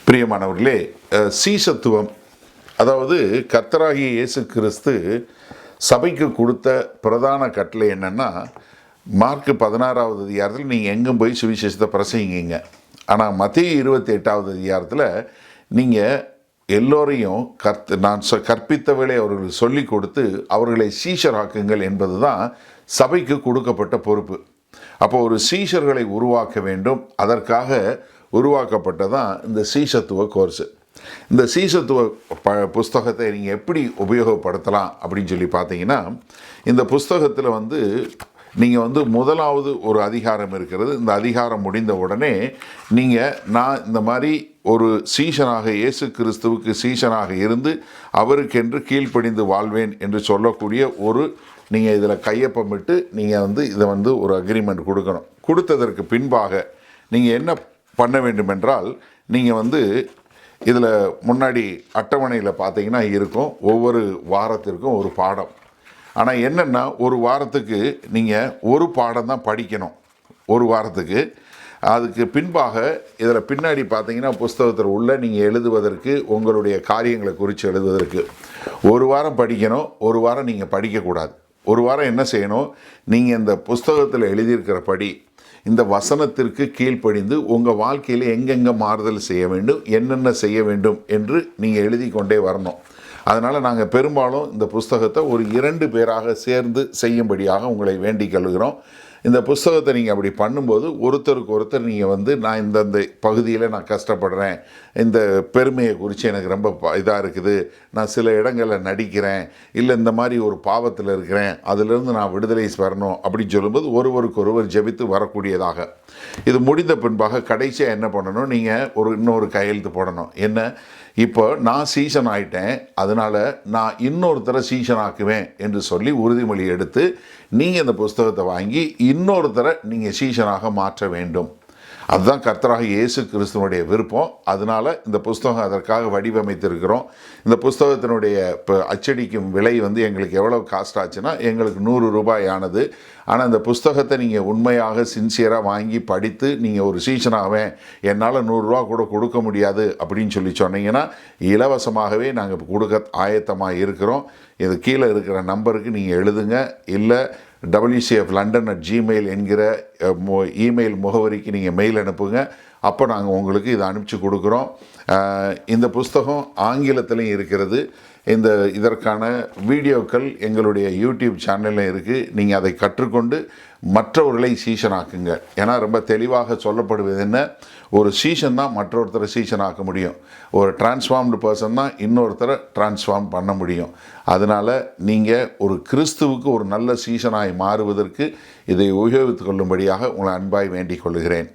பிரியமானவர்களே, சீசத்துவம், அதாவது கர்த்தராகிய இயேசு கிறிஸ்து சபைக்கு கொடுத்த பிரதான கட்டளை என்னென்னா, மார்க் 16வது அதிகாரத்தில் நீங்கள் எங்கும் போய் சுவிசேஷத்தை பிரசங்கிங்க. ஆனால் மத்தேயு 28வது அதிகாரத்தில் நீங்கள் எல்லோரையும் நான் கற்பித்தவளை அவர்களுக்கு சொல்லி கொடுத்து அவர்களை சீஷராக்குங்கள் என்பது தான் சபைக்கு கொடுக்கப்பட்ட பொறுப்பு. அப்போ ஒரு சீஷர்களை உருவாக்க வேண்டும். அதற்காக உருவாக்கப்பட்டதான் இந்த சீஷத்துவ கோர்ஸு. இந்த சீஷத்துவ புஸ்தகத்தை நீங்கள் எப்படி உபயோகப்படுத்தலாம் அப்படின்னு சொல்லி பார்த்தீங்கன்னா, இந்த புஸ்தகத்தில் நீங்கள் முதலாவது ஒரு அதிகாரம் இருக்கிறது. இந்த அதிகாரம் முடிந்த உடனே நான் இந்த மாதிரி ஒரு சீஷனாக, இயேசு கிறிஸ்துவுக்கு சீஷனாக இருந்து அவருக்கென்று கீழ்ப்படிந்து வாழ்வேன் என்று சொல்லக்கூடிய நீங்கள் இதில் கையொப்பமிட்டு நீங்கள் இதை ஒரு அக்ரிமெண்ட் கொடுக்கணும். கொடுத்ததற்கு பின்பாக நீங்கள் என்ன பண்ண வேண்டுமென்றால், நீங்கள் இதில் முன்னாடி அட்டவணையில் பார்த்தீங்கன்னா இருக்கும், ஒவ்வொரு வாரத்திற்கும் ஒரு பாடம். ஆனால் என்னென்னா, ஒரு வாரத்துக்கு நீங்கள் ஒரு பாடம் தான் படிக்கணும். ஒரு வாரத்துக்கு. அதுக்கு பின்பாக இதில் பின்னாடி பார்த்தீங்கன்னா புஸ்தகத்தில் உள்ள நீங்கள் எழுதுவதற்கு, உங்களுடைய காரியங்களை குறித்து எழுதுவதற்கு ஒரு வாரம் படிக்கணும். ஒரு வாரம் நீங்கள் படிக்கக்கூடாது. ஒரு வாரம் என்ன செய்யணும், நீங்கள் இந்த புஸ்தகத்தில் எழுதியிருக்கிறபடி இந்த வசனத்திற்கு கீழ்ப்படிந்து உங்கள் வாழ்க்கையில் எங்கெங்கே மாறுதல் செய்ய வேண்டும், என்னென்ன செய்ய வேண்டும் என்று நீங்கள் எழுதி கொண்டே வரணும். அதனால் நாங்கள் பெரும்பாலும் இந்த புஸ்தகத்தை ஒரு 2 பேராக சேர்ந்து செய்யும்படியாக உங்களை வேண்டிக் கொள்கிறோம். இந்த புஸ்தகத்தை நீங்கள் அப்படி பண்ணும்போது ஒருத்தருக்கு ஒருத்தர் நீங்கள் நான் இந்தந்த பகுதியில் நான் கஷ்டப்படுறேன், இந்த பெருமையை குறித்து எனக்கு ரொம்ப இதாக இருக்குது, நான் சில இடங்களில் நடிக்கிறேன், இல்லை இந்த மாதிரி ஒரு பாவத்தில் இருக்கிறேன், அதிலிருந்து நான் விடுதலை வரணும் அப்படின்னு சொல்லும்போது ஒருவருக்கு ஒருவர் ஜெபித்து வரக்கூடியதாக. இது முடிந்த பின்பாக கடைசியாக என்ன பண்ணணும், நீங்கள் இன்னொரு கையெழுத்து போடணும். என்ன, இப்போ நான் சீசன் ஆகிட்டேன், அதனால் நான் இன்னொருத்தரை சீசன் ஆக்குவேன் என்று சொல்லி உறுதிமொழி எடுத்து நீங்கள் இந்த புஸ்தகத்தை வாங்கி இன்னொருத்தரை நீங்கள் சீசனாக மாற்ற வேண்டும். அதுதான் கர்த்தராக இயேசு கிறிஸ்துவனுடைய விருப்பம். அதனால் இந்த புஸ்தகம் அதற்காக வடிவமைத்திருக்கிறோம். இந்த புஸ்தகத்தினுடைய இப்போ அச்சடிக்கும் விலை எங்களுக்கு எவ்வளோ காஸ்ட் ஆச்சுன்னா, எங்களுக்கு 100 ரூபாய் ஆனது. ஆனால் இந்த புஸ்தகத்தை நீங்கள் உண்மையாக சின்சியராக வாங்கி படித்து நீங்கள் ஒரு சீசனாகவேன், என்னால் 100 ரூபா கூட கொடுக்க முடியாது அப்படின்னு சொன்னீங்கன்னா, இலவசமாகவே நாங்கள் கொடுக்க ஆயத்தமாக இருக்கிறோம். இது கீழே இருக்கிற நம்பருக்கு நீங்கள் எழுதுங்க. இல்லை wcflondon@gmail என்கிற இமெயில் முகவரிக்கு நீங்கள் மெயில் அனுப்புங்க. அப்போ நாங்கள் உங்களுக்கு இதை அனுப்பிச்சி கொடுக்குறோம். இந்த புஸ்தகம் ஆங்கிலத்திலையும் இருக்கிறது. இதற்கான வீடியோக்கள் எங்களுடைய யூடியூப் சேனலில் இருக்குது. நீங்கள் அதை கற்றுக்கொண்டு மற்றவர்களை சீசனாக்குங்க. ஏன்னா ரொம்ப தெளிவாக சொல்லப்படுவது என்ன, ஒரு சீசன் தான் மற்றொருத்தரை சீசன் ஆக்க முடியும். ஒரு டிரான்ஸ்ஃபார்ம்டு பர்சன் தான் இன்னொருத்தரை டிரான்ஸ்ஃபார்ம் பண்ண முடியும். அதனால் நீங்கள் ஒரு கிறிஸ்துவுக்கு ஒரு நல்ல சீசனாய் மாறுவதற்கு இதை உபயோகித்துக் கொள்ளும்படியாக உங்களை அன்பாய் வேண்டிக் கொள்கிறேன்.